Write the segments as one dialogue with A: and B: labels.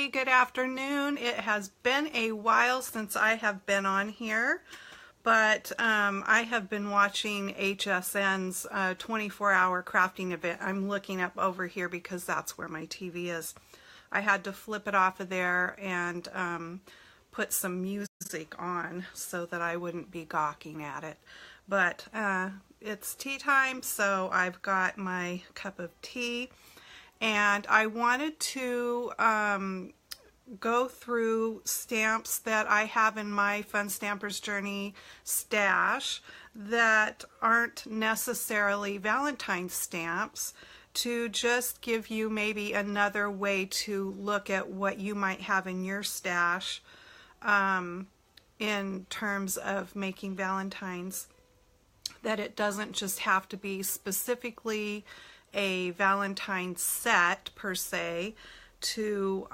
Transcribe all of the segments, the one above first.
A: Hey, good afternoon. It has been a while since I have been on here, but I have been watching HSN's 24-hour crafting event. I'm looking up over here because that's where my TV is. I had to flip it off of there and put some music on so that I wouldn't be gawking at it. But it's tea time, so I've got my cup of tea. And I wanted to go through stamps that I have in my Fun Stampers Journey stash that aren't necessarily Valentine's stamps, to just give you maybe another way to look at what you might have in your stash in terms of making Valentines. That it doesn't just have to be specifically a Valentine set per se to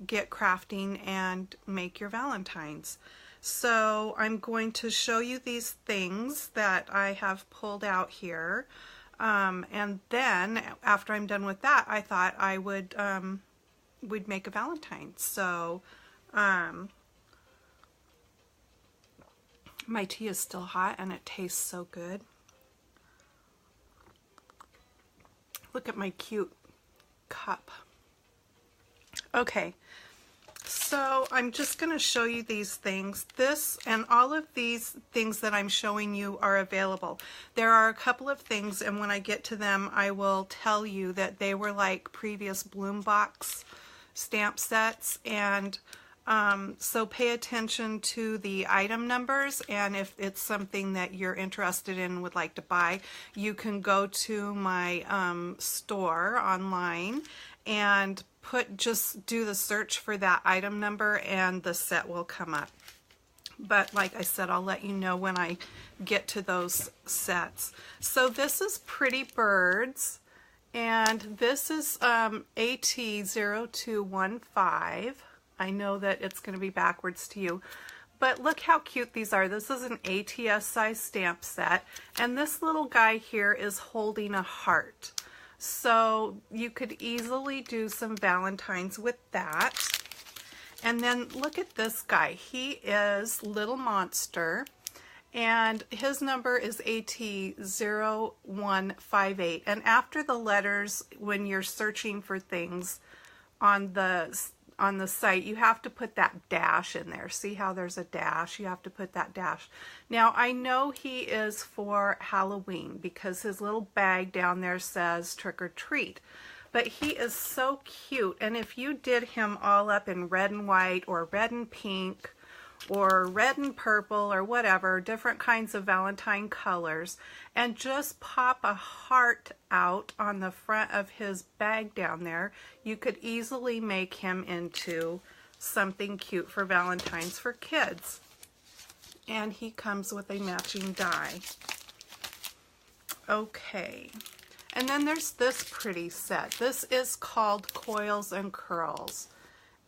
A: get crafting and make your Valentines. So I'm going to show you these things that I have pulled out here, and then after I'm done with that, I thought I would we'd make a Valentine. So my tea is still hot and it tastes so good. Look at my cute cup. Okay, so I'm just going to show you these things. This and all of these things that I'm showing you are available. There are a couple of things, and when I get to them, I will tell you that they were like previous Bloom Box stamp sets, and so pay attention to the item numbers, and if it's something that you're interested in, would like to buy, you can go to my store online and just do the search for that item number and the set will come up. But like I said, I'll let you know when I get to those sets. So this is Pretty Birds, and this is AT0215. I know that it's going to be backwards to you, but look how cute these are. This is an ATS size stamp set, and this little guy here is holding a heart. So you could easily do some Valentines with that. And then look at this guy. He is Little Monster, and his number is AT0158. And after the letters, when you're searching for things on the site, you have to put that dash in there. See how there's a dash? You have to put that dash. Now, I know he is for Halloween because his little bag down there says trick or treat. But he is so cute, and if you did him all up in red and white or red and pink or red and purple or whatever, different kinds of Valentine colors, and just pop a heart out on the front of his bag down there, you could easily make him into something cute for Valentines for kids. And he comes with a matching die. Okay, and then there's this pretty set. This is called Coils and Curls,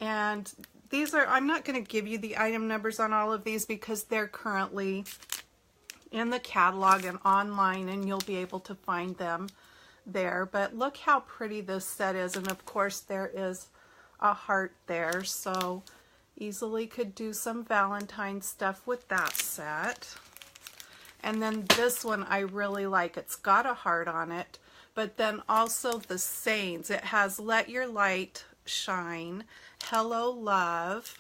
A: and these are, I'm not going to give you the item numbers on all of these because they're currently in the catalog and online, and you'll be able to find them there. But look how pretty this set is, and of course there is a heart there, so easily could do some Valentine stuff with that set. And then this one I really like. It's got a heart on it, but then also the sayings. It has Let Your Light Shine, Hello Love,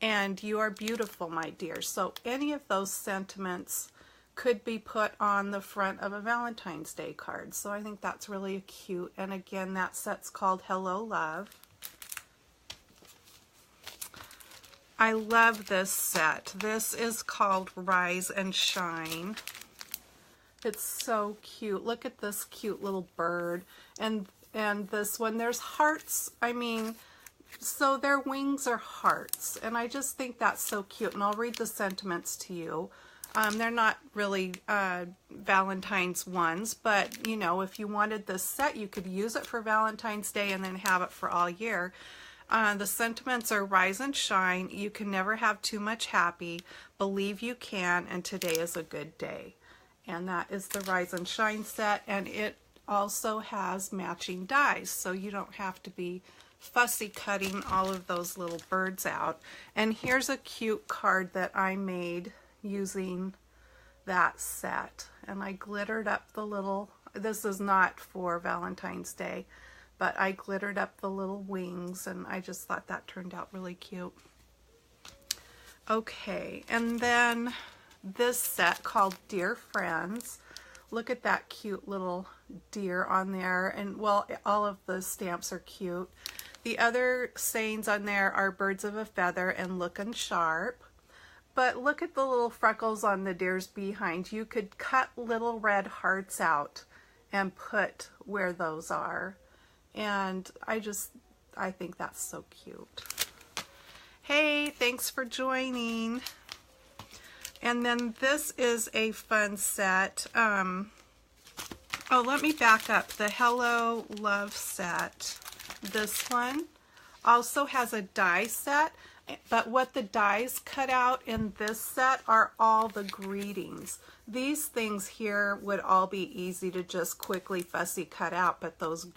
A: and You Are Beautiful, My Dear. So any of those sentiments could be put on the front of a Valentine's Day card. So I think that's really cute. And again, that set's called Hello Love. I love this set. This is called Rise and Shine. It's so cute. Look at this cute little bird. And this one, there's hearts. I mean, so their wings are hearts, and I just think that's so cute. And I'll read the sentiments to you. They're not really Valentine's ones, but you know, if you wanted this set, you could use it for Valentine's Day and then have it for all year. The sentiments are Rise and Shine, You Can Never Have Too Much Happy, Believe You Can, and Today is a Good Day. And that is the Rise and Shine set, and it also has matching dies, so you don't have to be fussy cutting all of those little birds out. And here's a cute card that I made using that set. And I glittered up the little, this is not for Valentine's Day, but I glittered up the little wings, and I just thought that turned out really cute. Okay, and then this set called Dear Friends. Look at that cute little deer on there, and well, all of the stamps are cute. The other sayings on there are birds of a feather and lookin' sharp. But look at the little freckles on the deer's behind. You could cut little red hearts out and put where those are. And I think that's so cute. Hey, thanks for joining. And then this is a fun set. Oh, let me back up. The Hello Love set. This one also has a die set, but what the dies cut out in this set are all the greetings. These things here would all be easy to just quickly fussy cut out, but those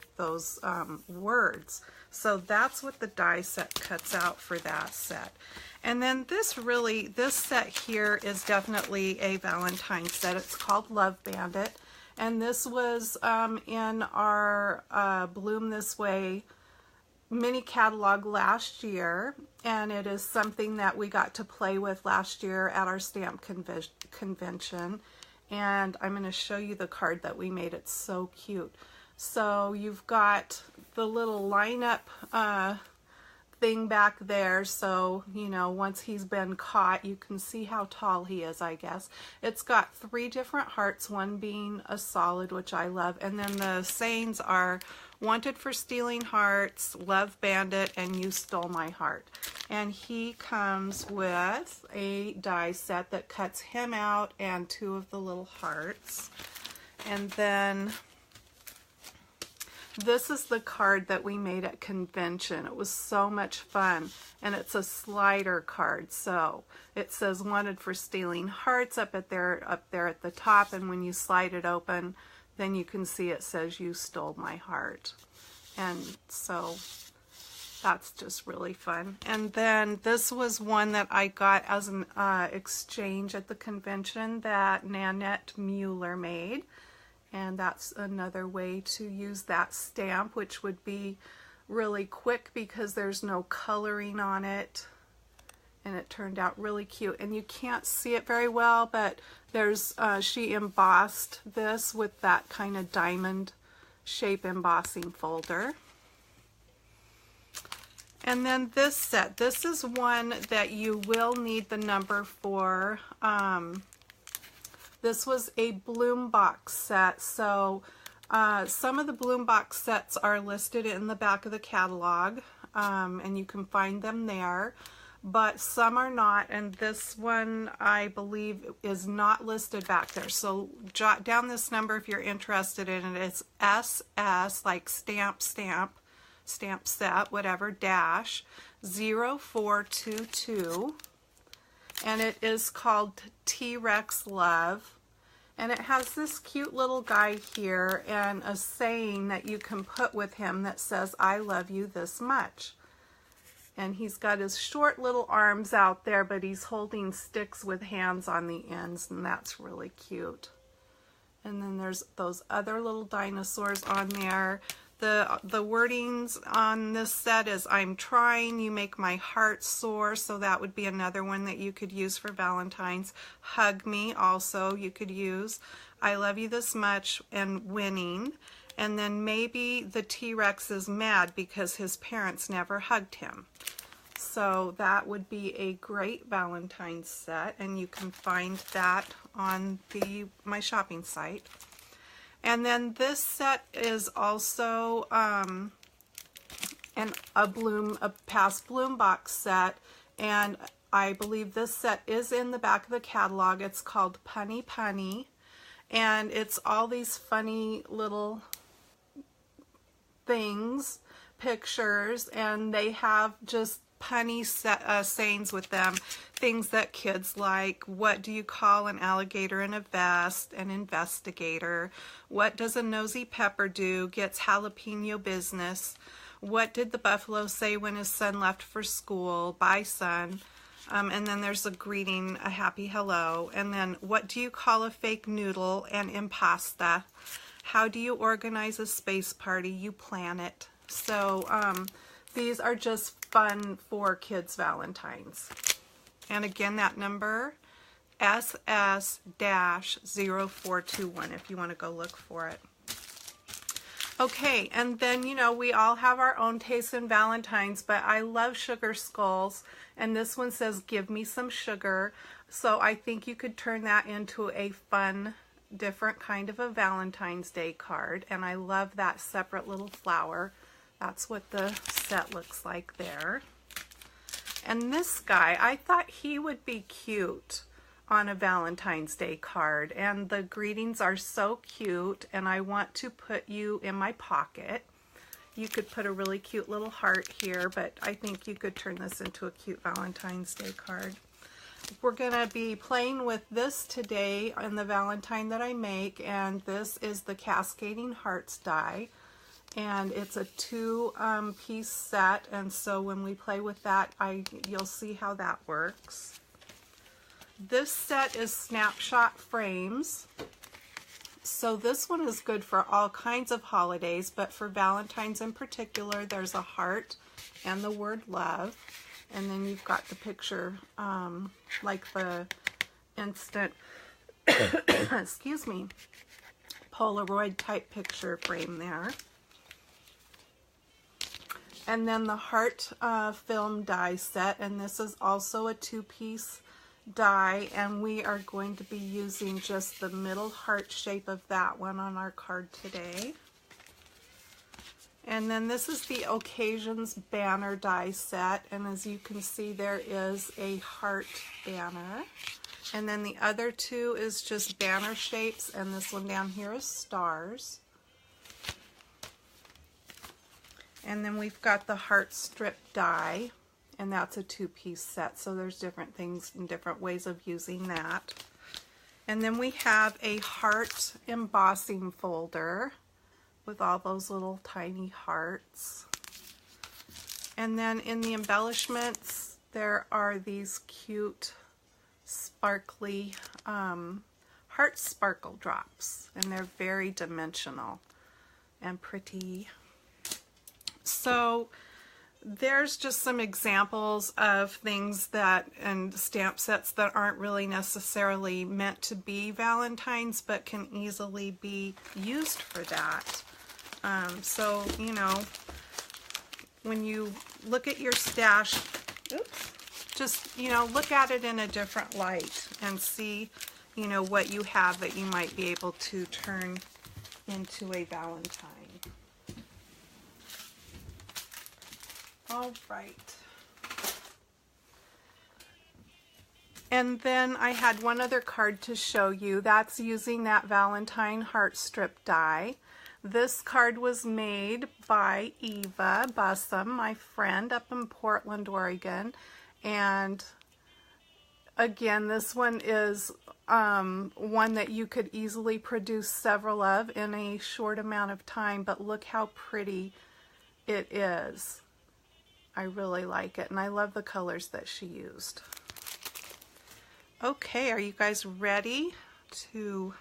A: words. So that's what the die set cuts out for that set. And then this set here is definitely a Valentine set. It's called Love Bandit. And this was in our Bloom This Way mini catalog last year. And it is something that we got to play with last year at our stamp convention. And I'm going to show you the card that we made. It's so cute. So you've got the little lineup thing back there, so you know, once he's been caught, you can see how tall he is, I guess. It's got 3 different hearts, one being a solid, which I love, and then the sayings are wanted for stealing hearts, love bandit, and you stole my heart. And he comes with a die set that cuts him out and 2 of the little hearts. And then this is the card that we made at convention. It was so much fun, and it's a slider card. So it says wanted for stealing hearts up there at the top, and when you slide it open, then you can see it says you stole my heart. And so that's just really fun. And then this was one that I got as an exchange at the convention that Nanette Mueller made. And that's another way to use that stamp, which would be really quick because there's no coloring on it. And it turned out really cute. And you can't see it very well, but there's she embossed this with that kind of diamond shape embossing folder. And then this set, this is one that you will need the number for. This was a Bloom box set, so some of the Bloom box sets are listed in the back of the catalog, and you can find them there, but some are not, and this one I believe is not listed back there. So jot down this number if you're interested in it. It's SS, like stamp set, whatever, dash 0422. And it is called T-Rex Love. And it has this cute little guy here and a saying that you can put with him that says, I love you this much. And he's got his short little arms out there, but he's holding sticks with hands on the ends, and that's really cute. And then there's those other little dinosaurs on there. The wordings on this set is I'm trying, you make my heart soar, so that would be another one that you could use for Valentine's. Hug me also you could use. I love you this much, and winning. And then maybe the T-Rex is mad because his parents never hugged him. So that would be a great Valentine's set, and you can find that on my shopping site. And then this set is also a past Bloom box set, and I believe this set is in the back of the catalog. It's called Punny Punny, and it's all these funny little things, pictures, and they have just punny sayings with them, things that kids like. What do you call an alligator in a vest? An investigator. What does a nosy pepper do? Gets jalapeno business. what did the buffalo say when his son left for school? Bye, son. And then there's a greeting, a happy hello. And then, what do you call a fake noodle and impasta? How do you organize a space party? You plan it. So these are just fun for kids' Valentines. And again, that number, SS-0421, if you want to go look for it. Okay, and then, you know, we all have our own taste in Valentines, but I love sugar skulls, and this one says, give me some sugar. So I think you could turn that into a fun, different kind of a Valentine's Day card, and I love that separate little flower. That's what the set looks like there. And this guy, I thought he would be cute on a Valentine's Day card, and the greetings are so cute, and I want to put you in my pocket. You could put a really cute little heart here, but I think you could turn this into a cute Valentine's Day card. We're gonna be playing with this today in the Valentine that I make, and this is the Cascading Hearts die, and it's a 2-piece set, and so when we play with that, you'll see how that works. This set is snapshot frames, so this one is good for all kinds of holidays, but for Valentine's in particular, there's a heart and the word love, and then you've got the picture, like the instant, excuse me, Polaroid type picture frame there. And then the heart film die set, and this is also a 2-piece die, and we are going to be using just the middle heart shape of that one on our card today. And then this is the Occasions banner die set, and as you can see, there is a heart banner, and then the other two is just banner shapes, and this one down here is stars. And then we've got the heart strip die, and that's a 2-piece set, so there's different things and different ways of using that. And then we have a heart embossing folder with all those little tiny hearts. And then in the embellishments, there are these cute sparkly heart sparkle drops, and they're very dimensional and pretty. So there's just some examples of things that, and stamp sets that aren't really necessarily meant to be Valentine's, but can easily be used for that. So, you know, when you look at your stash, oops, just, you know, look at it in a different light and see, you know, what you have that you might be able to turn into a Valentine. All right. And then I had one other card to show you. That's using that Valentine heart strip die. This card was made by Eva Bussum, my friend up in Portland, Oregon. And again, this one is one that you could easily produce several of in a short amount of time, but look how pretty it is. I really like it, and I love the colors that she used. Okay, are you guys ready to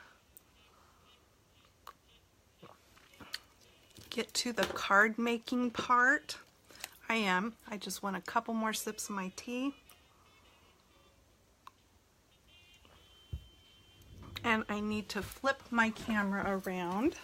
A: get to the card making part? I am. I just want a couple more sips of my tea. And I need to flip my camera around.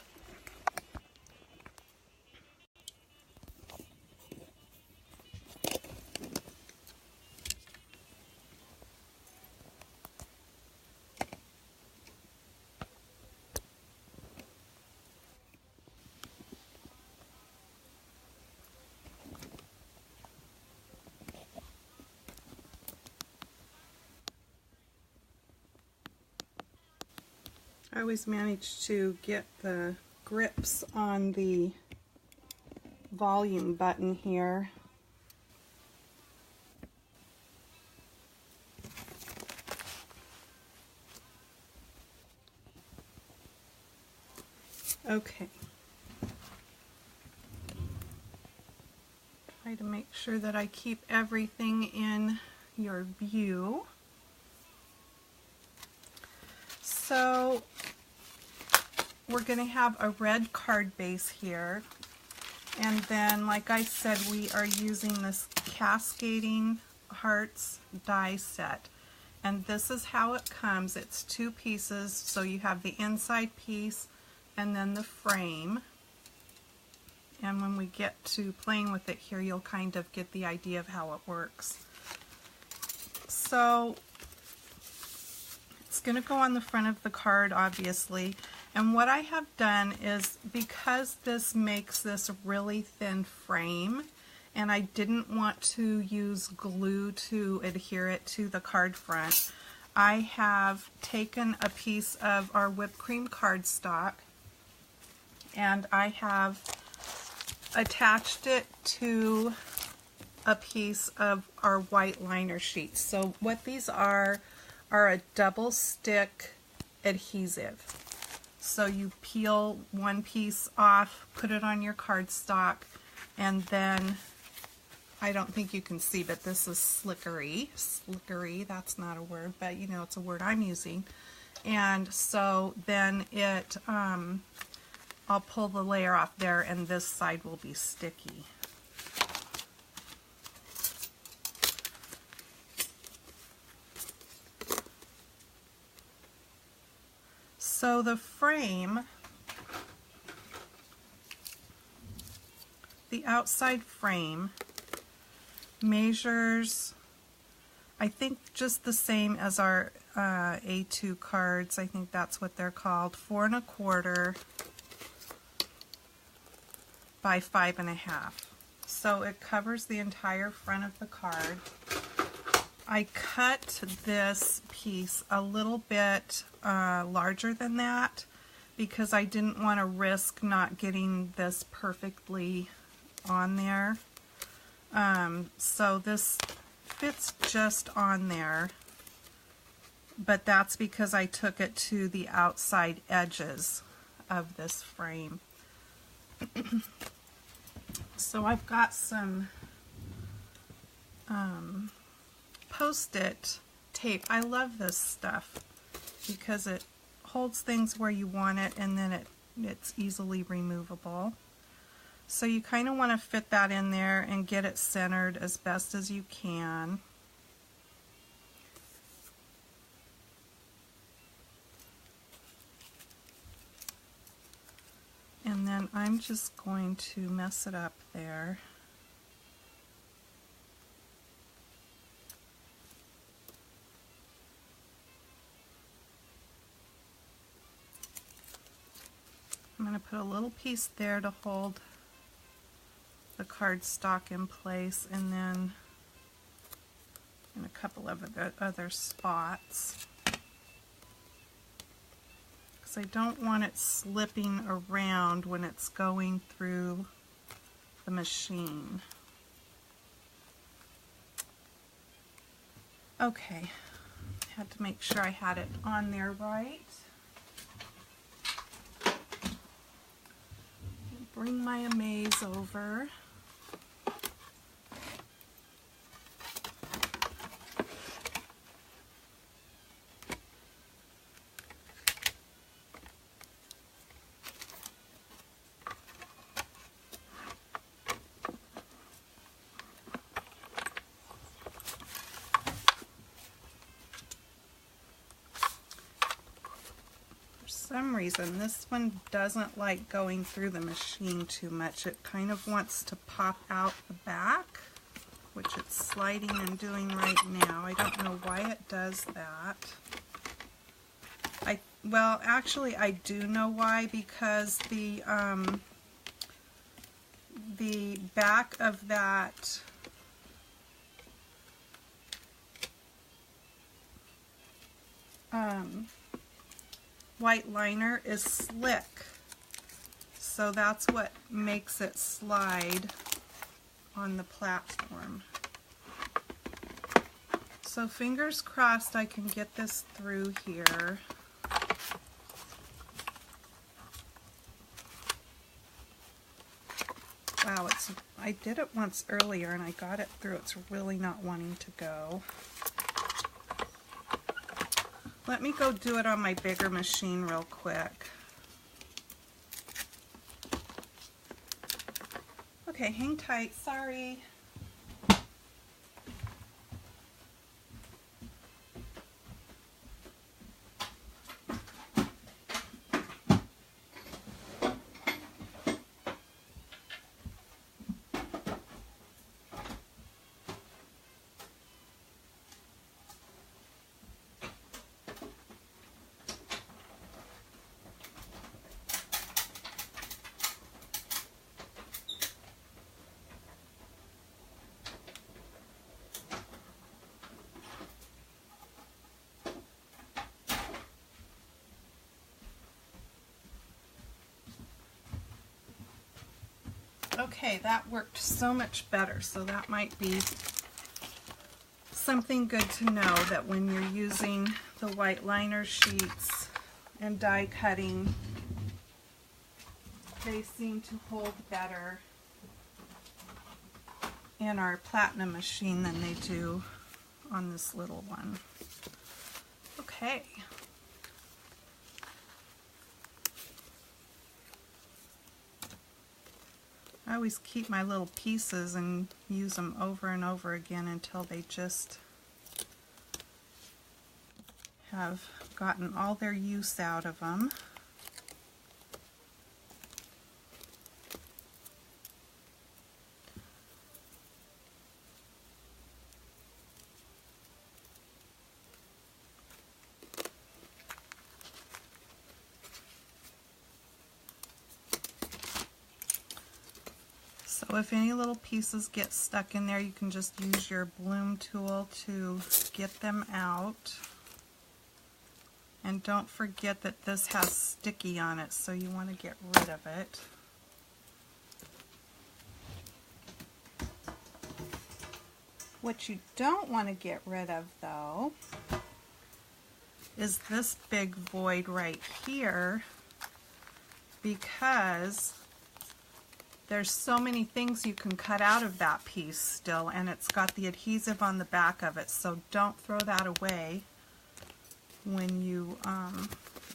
A: I always manage to get the grips on the volume button here. Okay. Try to make sure that I keep everything in your view. So we're going to have a red card base here, and then like I said, we are using this Cascading Hearts die set, and this is how it comes. It's 2 pieces, so you have the inside piece and then the frame, and when we get to playing with it here, you'll kind of get the idea of how it works. So it's going to go on the front of the card, obviously. And what I have done is, because this makes this really thin frame, and I didn't want to use glue to adhere it to the card front, I have taken a piece of our whipped cream cardstock and I have attached it to a piece of our white liner sheets. So what these are a double stick adhesive. So you peel one piece off, put it on your cardstock, and then, I don't think you can see, but this is slickery. Slickery, that's not a word, but you know, it's a word I'm using. And so then it, I'll pull the layer off there, and this side will be sticky. So the frame, the outside frame measures, I think, just the same as our A2 cards. I think that's what they're called, 4 1/4 by 5 1/2. So it covers the entire front of the card. I cut this piece a little bit larger than that because I didn't want to risk not getting this perfectly on there. So this fits just on there, but that's because I took it to the outside edges of this frame. So I've got some Post-it tape. I love this stuff because it holds things where you want it, and then it's easily removable. So you kind of want to fit that in there and get it centered as best as you can. And then I'm just going to mess it up there. I'm going to put a little piece there to hold the cardstock in place, and then in a couple of other spots, because I don't want it slipping around when it's going through the machine. Okay, had to make sure I had it on there right. Bring my amaze over. For some reason this one doesn't like going through the machine too much. It kind of wants to pop out the back, which it's sliding and doing right now. I don't know why it does that. Well, actually I do know why, because the back of that white liner is slick, so that's what makes it slide on the platform. So fingers crossed I can get this through here. Wow, I did it once earlier and I got it through. It's really not wanting to go. Let me go do it on my bigger machine real quick. Okay, hang tight, sorry. Okay, that worked so much better, so that might be something good to know, that when you're using the white liner sheets and die cutting, they seem to hold better in our platinum machine than they do on this little one. Okay. I always keep my little pieces and use them over and over again until they just have gotten all their use out of them. So if any little pieces get stuck in there, you can just use your bloom tool to get them out. And don't forget that this has sticky on it, so you want to get rid of it. What you don't want to get rid of, though, is this big void right here, because there's so many things you can cut out of that piece still, and it's got the adhesive on the back of it, so don't throw that away when you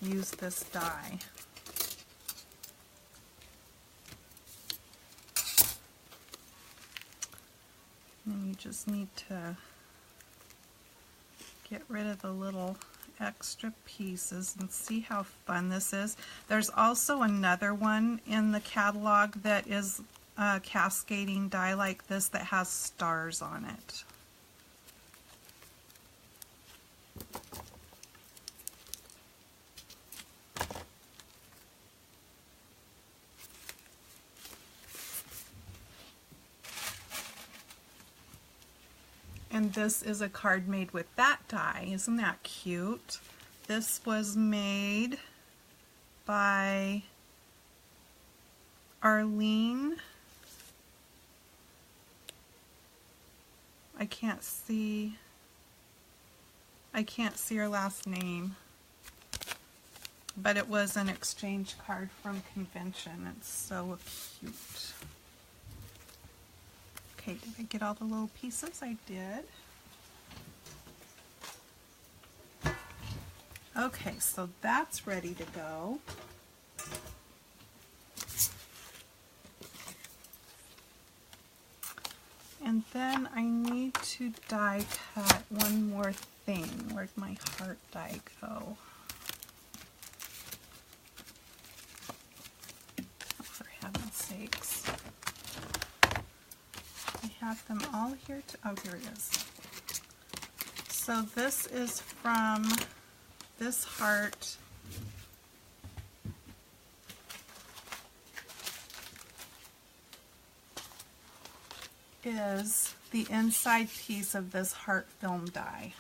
A: use this die. And you just need to get rid of the little extra pieces and see how fun this is. There's also another one in the catalog that is a cascading die like this that has stars on it. And this is a card made with that die. Isn't that cute? This was made by Arlene. I can't see her last name. But it was an exchange card from convention. It's so cute. Okay, did I get all the little pieces? I did. Okay, so that's ready to go. And then I need to die cut one more thing. Where'd my heart die go? Oh, for heaven's sakes. I have them all here. Oh, here it is. So this is from this heart. Is the inside piece of this heart film die.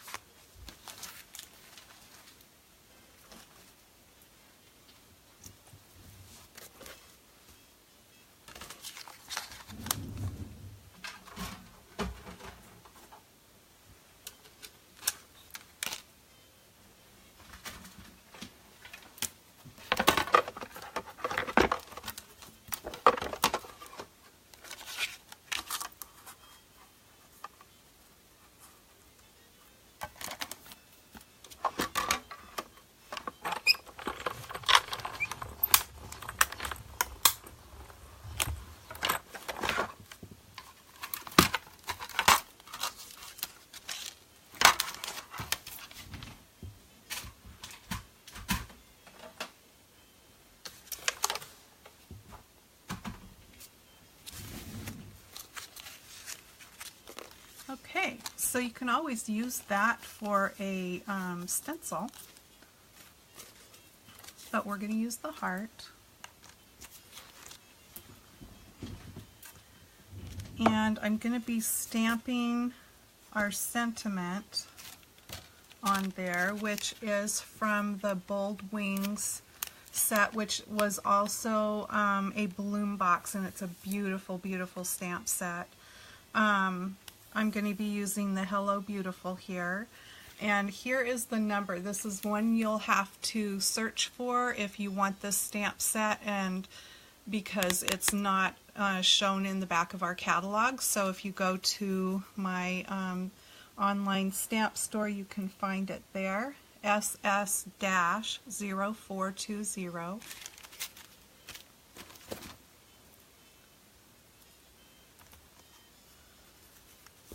A: Okay, so you can always use that for a stencil, but we're going to use the heart. And I'm going to be stamping our sentiment on there, which is from the Bold Wings set, which was also a balloon box, and it's a beautiful, beautiful stamp set. I'm going to be using the Hello Beautiful here, and here is the number. This is one you'll have to search for if you want this stamp set, and because it's not shown in the back of our catalog. So if you go to my online stamp store, you can find it there, SS-0420.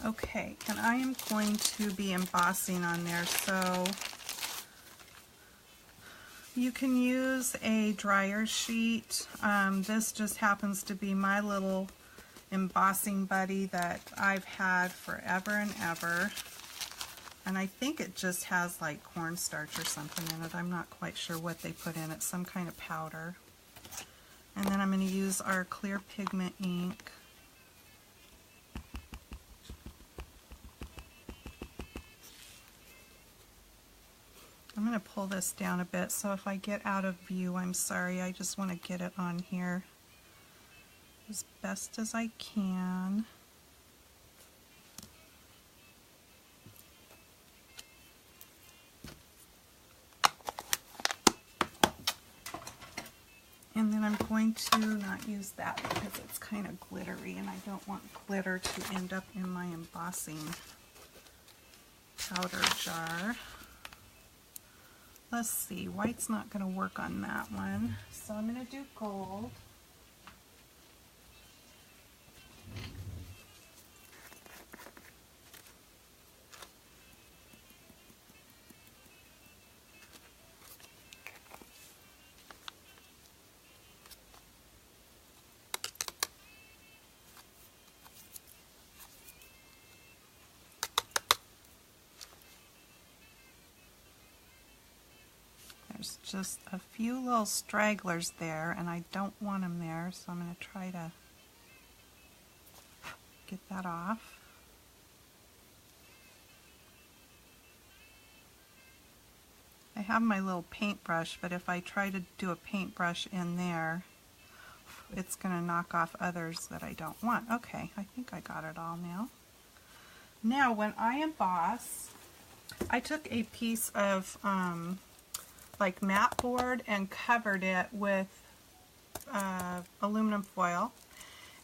A: Okay, and I am going to be embossing on there, so you can use a dryer sheet. This just happens to be my little embossing buddy that I've had forever and ever. And I think it just has like cornstarch or something in it. I'm not quite sure what they put in it, some kind of powder. And then I'm going to use our clear pigment ink. I'm going to pull this down a bit, so if I get out of view, I'm sorry. I just want to get it on here as best as I can. And then I'm going to not use that because it's kind of glittery, and I don't want glitter to end up in my embossing powder jar. Let's see, white's not going to work on that one, so I'm going to do gold. There's just a few little stragglers there, and I don't want them there, so I'm going to try to get that off. I have my little paintbrush, but if I try to do a paintbrush in there, it's going to knock off others that I don't want. Okay, I think I got it all now. Now, when I emboss, I took a piece of like mat board and covered it with aluminum foil.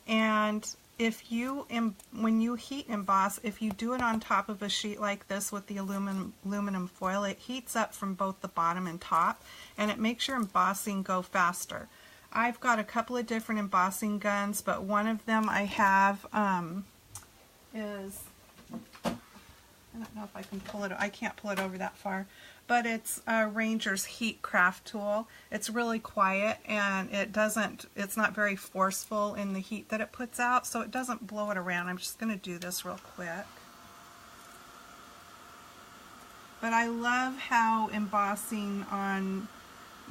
A: And if you, when you heat emboss, if you do it on top of a sheet like this with the aluminum foil, it heats up from both the bottom and top, and it makes your embossing go faster. I've got a couple of different embossing guns, but one of them I have is, I don't know if I can pull it, I can't pull it over that far, but it's a Ranger's Heat Craft tool. It's really quiet, and it's not very forceful in the heat that it puts out, so it doesn't blow it around. I'm just going to do this real quick. But I love how embossing on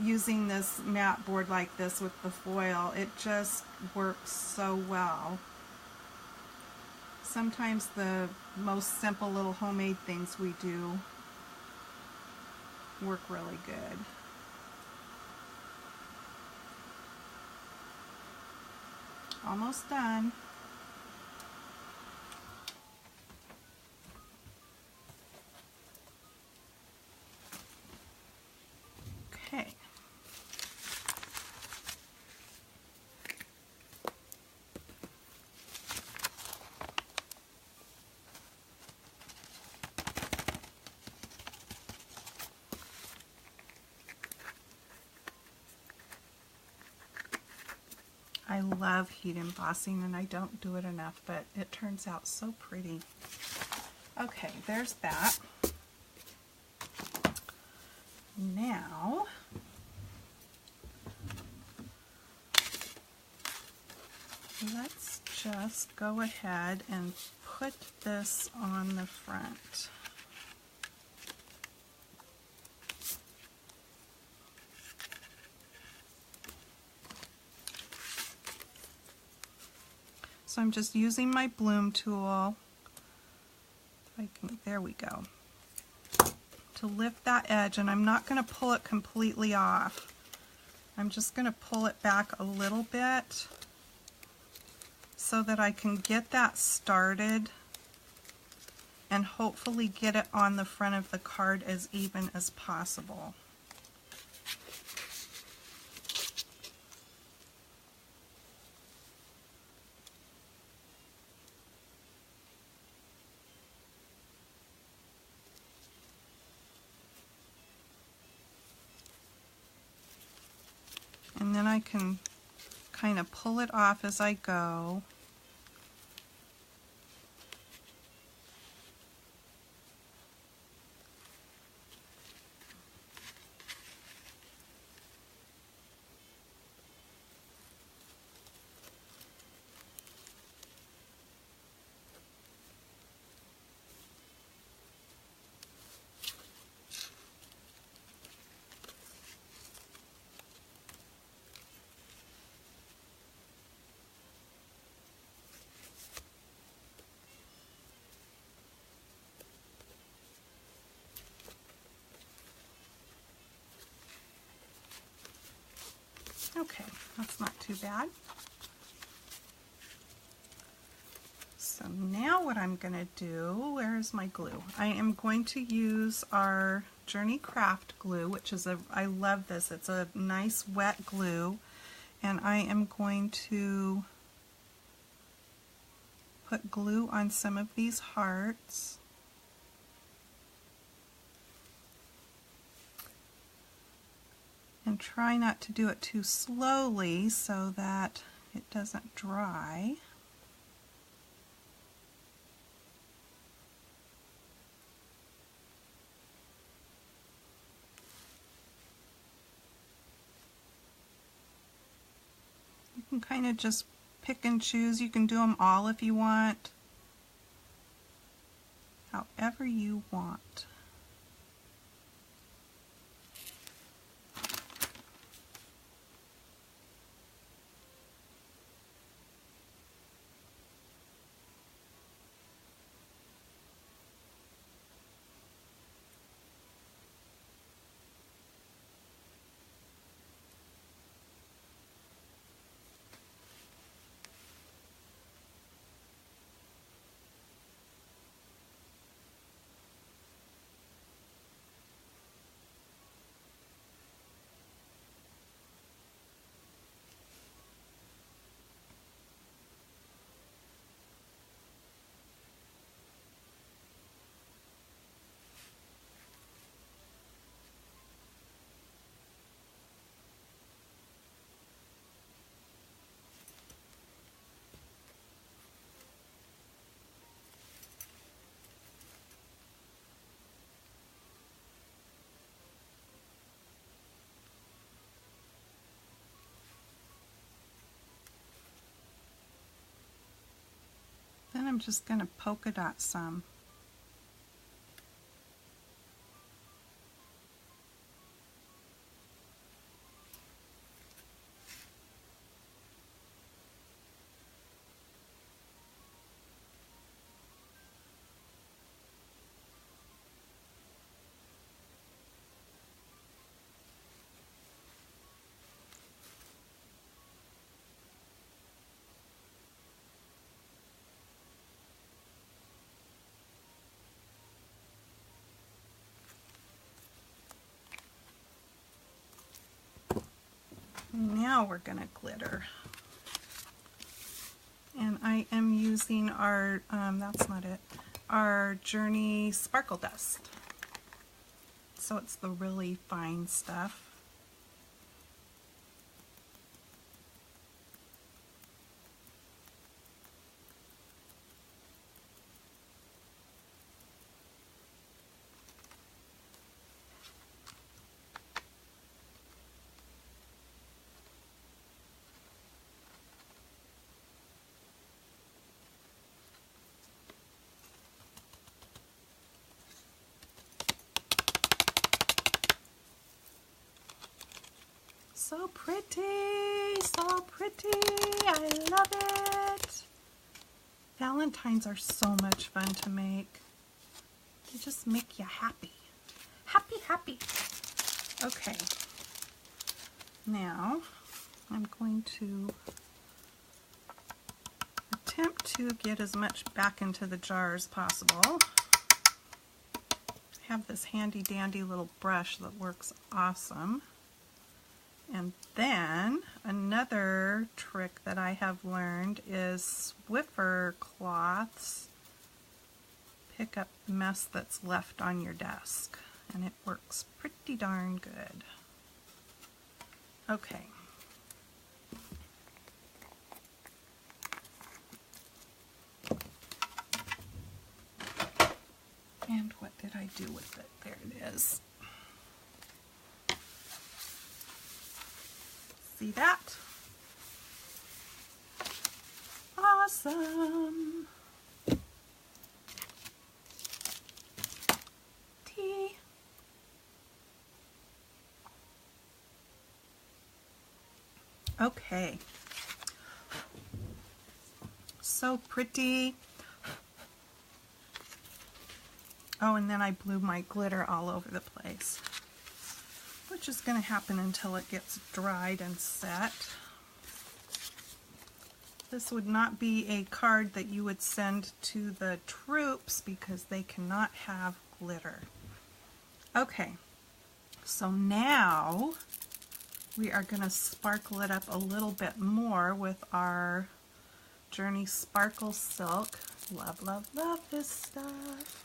A: using this mat board like this with the foil, it just works so well. Sometimes the most simple little homemade things we do work really good. Almost done. Okay. I love heat embossing, and I don't do it enough, but it turns out so pretty. Okay, there's that. Now, let's just go ahead and put this on the front. So I'm just using my bloom tool. There we go. To lift that edge, and I'm not going to pull it completely off. I'm just going to pull it back a little bit so that I can get that started and hopefully get it on the front of the card as even as possible. And then I can kind of pull it off as I go. Okay, that's not too bad. So now what I'm going to do, where's my glue? I am going to use our Journey Craft glue, which is I love this. It's a nice wet glue. And I am going to put glue on some of these hearts. And try not to do it too slowly so that it doesn't dry. You can kind of just pick and choose. You can do them all if you want. However you want. Then I'm just going to polka dot some. Now we're going to glitter. And I am using our, that's not it, our Journey Sparkle Dust. So it's the really fine stuff. So pretty, so pretty. I love it. Valentines are so much fun to make. They just make you happy. Happy, happy. Okay. Now, I'm going to attempt to get as much back into the jar as possible. I have this handy dandy little brush that works awesome. And then another trick that I have learned is Swiffer cloths pick up the mess that's left on your desk, and it works pretty darn good. Okay. And what did I do with it? There it is. See that? Awesome. Tea. Okay. So pretty. Oh, and then I blew my glitter all over the place, which is going to happen until it gets dried and set. This would not be a card that you would send to the troops because they cannot have glitter. Okay, so now we are going to sparkle it up a little bit more with our Journey Sparkle Silk. Love, love, love this stuff.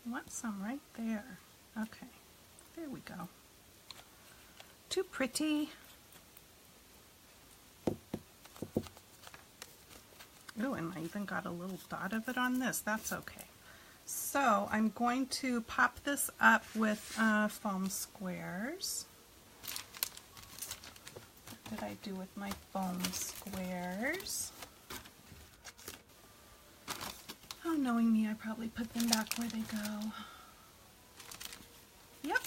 A: I want some right there. Okay, there we go. Too pretty. Ooh, and I even got a little dot of it on this. That's okay. So I'm going to pop this up with foam squares. What did I do with my foam squares? Oh, knowing me, I probably put them back where they go. Yep.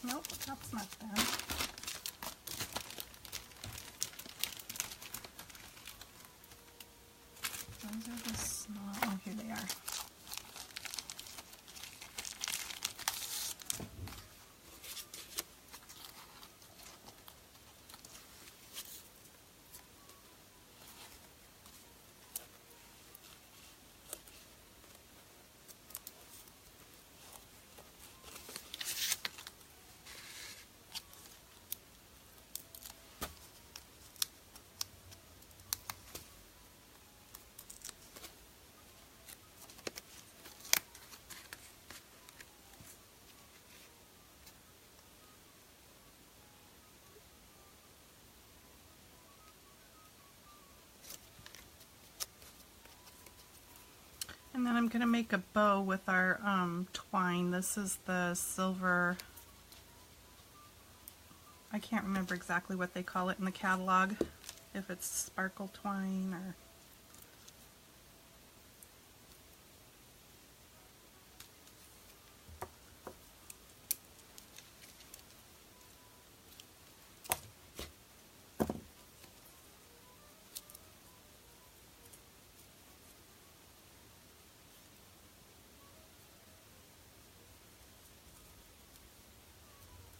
A: Nope, that's not them. Those are the small. Oh, here they are. And then I'm going to make a bow with our twine. This is the silver, I can't remember exactly what they call it in the catalog, if it's sparkle twine or...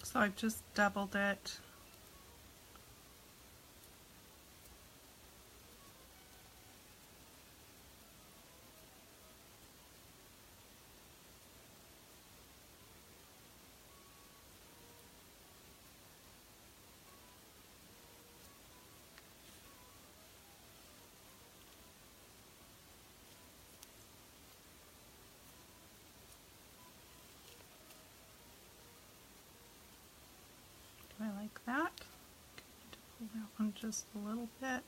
A: So I've just doubled it. I like that. Pull that one just a little bit.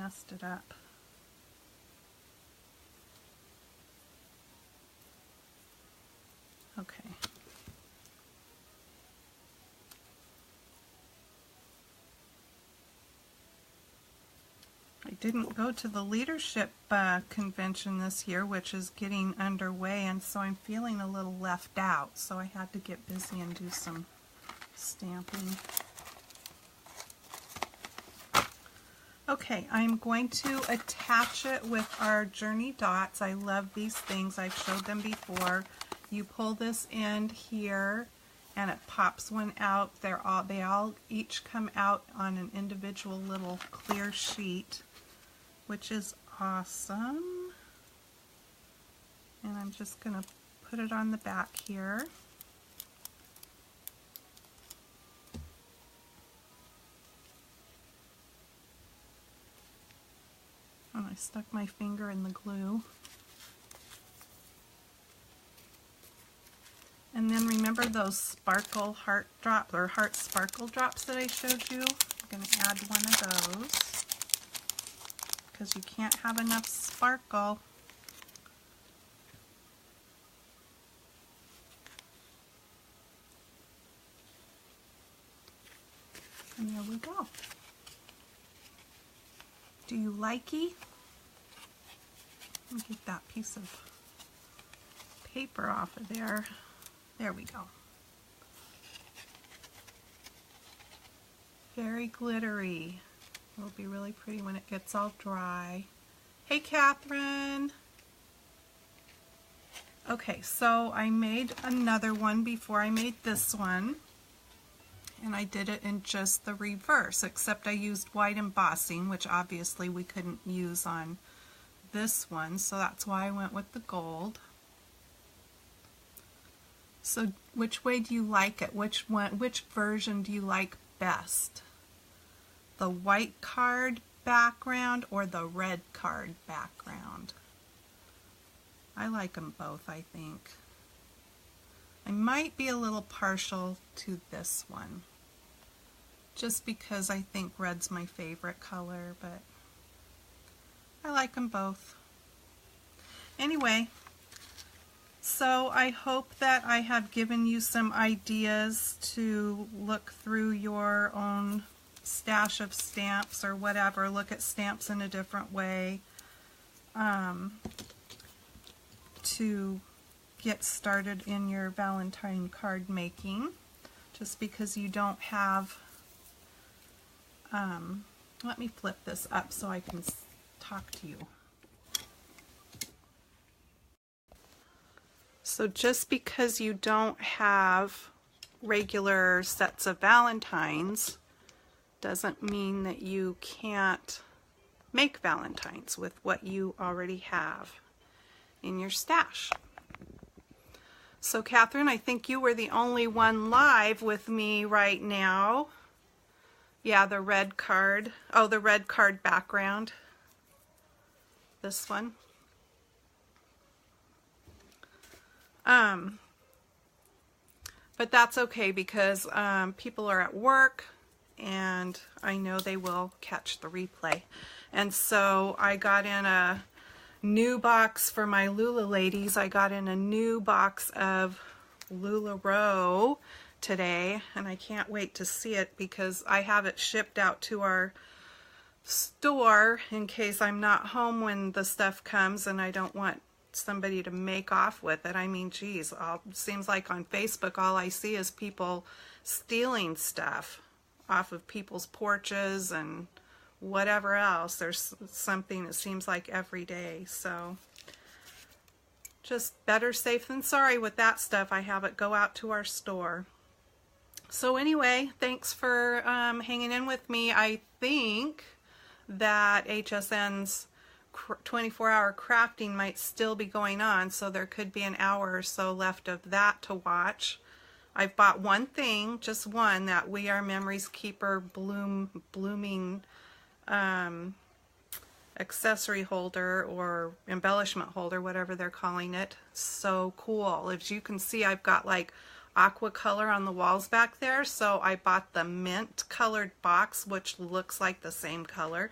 A: messed it up. Okay. I didn't go to the leadership convention this year, which is getting underway, and so I'm feeling a little left out, so I had to get busy and do some stamping. Okay, I'm going to attach it with our Journey dots. I love these things. I've showed them before. You pull this end here and it pops one out. They all each come out on an individual little clear sheet, which is awesome. And I'm just going to put it on the back here. And I stuck my finger in the glue. And then remember those sparkle heart drops, or heart sparkle drops that I showed you? I'm going to add one of those because you can't have enough sparkle. And there we go. Do you likey? Let me get that piece of paper off of there. There we go. Very glittery. It'll be really pretty when it gets all dry. Hey, Catherine. Okay, so I made another one before I made this one. And I did it in just the reverse, except I used white embossing, which obviously we couldn't use on this one, so that's why I went with the gold. So which way do you like it? Which version do you like best? The white card background or the red card background? I like them both, I think. I might be a little partial to this one, just because I think red's my favorite color, but I like them both. Anyway, so I hope that I have given you some ideas to look through your own stash of stamps or whatever, look at stamps in a different way, to get started in your Valentine card making, just because you don't have, let me flip this up so I can talk to you. So just because you don't have regular sets of Valentines doesn't mean that you can't make Valentines with what you already have in your stash. So Catherine, I think you were the only one live with me right now. Yeah, the red card. Oh, the red card background. This one. But that's okay because people are at work and I know they will catch the replay. And so I got in a new box for my Lula ladies. I got in a new box of LuLaRoe today, and I can't wait to see it because I have it shipped out to our store in case I'm not home when the stuff comes and I don't want somebody to make off with it. I mean, geez, seems like on Facebook all I see is people stealing stuff off of people's porches and whatever else. There's something, it seems like, every day. So just better safe than sorry with that stuff. I have it go out to our store. So anyway, thanks for hanging in with me. I think that HSN's 24-hour crafting might still be going on, so there could be an hour or so left of that to watch. I've bought one thing, just one, that We Are Memories Keeper blooming accessory holder or embellishment holder, whatever they're calling it. So cool. As you can see, I've got like aqua color on the walls back there, so I bought the mint colored box, which looks like the same color,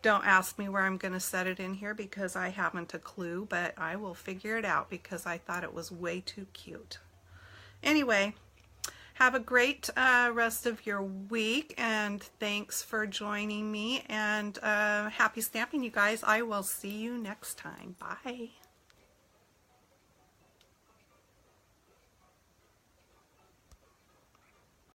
A: Don't ask me where I'm going to set it in here because I haven't a clue, but I will figure it out because I thought it was way too cute. Anyway, have a great rest of your week, and thanks for joining me, and happy stamping, you guys. I will see you next time. Bye.